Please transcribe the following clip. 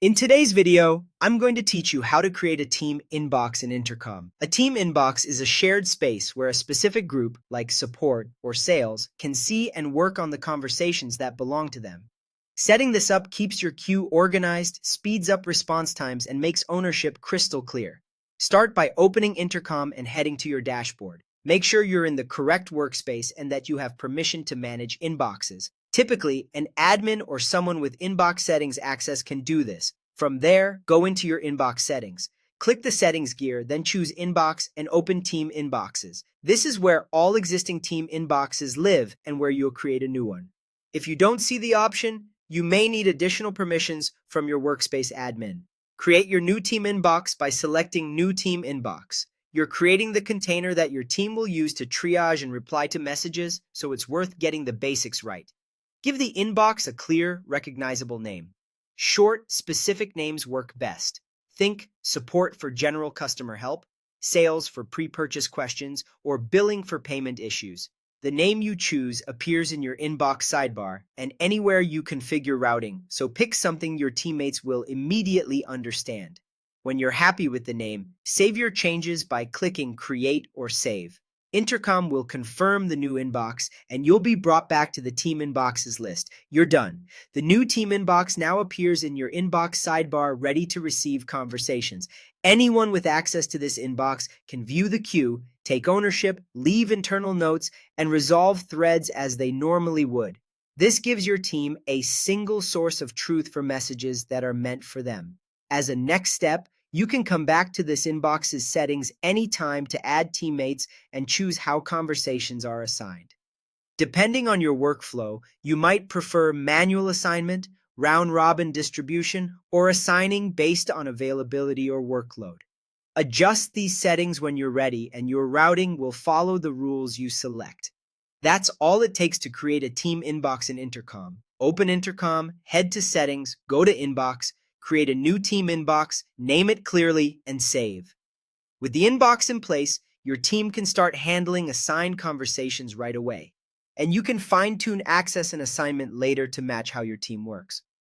In today's video, I'm going to teach you how to create a team inbox in Intercom. A team inbox is a shared space where a specific group, like support or sales, can see and work on the conversations that belong to them. Setting this up keeps your queue organized, speeds up response times, and makes ownership crystal clear. Start by opening Intercom and heading to your dashboard. Make sure you're in the correct workspace and that you have permission to manage inboxes. Typically, an admin or someone with inbox settings access can do this. From there, go into your inbox settings. Click the settings gear, then choose Inbox and open Team Inboxes. This is where all existing team inboxes live and where you'll create a new one. If you don't see the option, you may need additional permissions from your workspace admin. Create your new team inbox by selecting New Team Inbox. You're creating the container that your team will use to triage and reply to messages, so it's worth getting the basics right. Give the inbox a clear, recognizable name. Short, specific names work best. Think support for general customer help, sales for pre-purchase questions, or billing for payment issues. The name you choose appears in your inbox sidebar and anywhere you configure routing, so pick something your teammates will immediately understand. When you're happy with the name, save your changes by clicking Create or Save. Intercom will confirm the new inbox, and you'll be brought back to the team inboxes list. You're done. The new team inbox now appears in your inbox sidebar, ready to receive conversations. Anyone with access to this inbox can view the queue, take ownership, leave internal notes, and resolve threads as they normally would. This gives your team a single source of truth for messages that are meant for them. As a next step, you can come back to this inbox's settings anytime to add teammates and choose how conversations are assigned. Depending on your workflow, you might prefer manual assignment, round-robin distribution, or assigning based on availability or workload. Adjust these settings when you're ready, and your routing will follow the rules you select. That's all it takes to create a team inbox in Intercom. Open Intercom, head to Settings, go to Inbox, create a new team inbox, name it clearly, and save. With the inbox in place, your team can start handling assigned conversations right away. And you can fine-tune access and assignment later to match how your team works.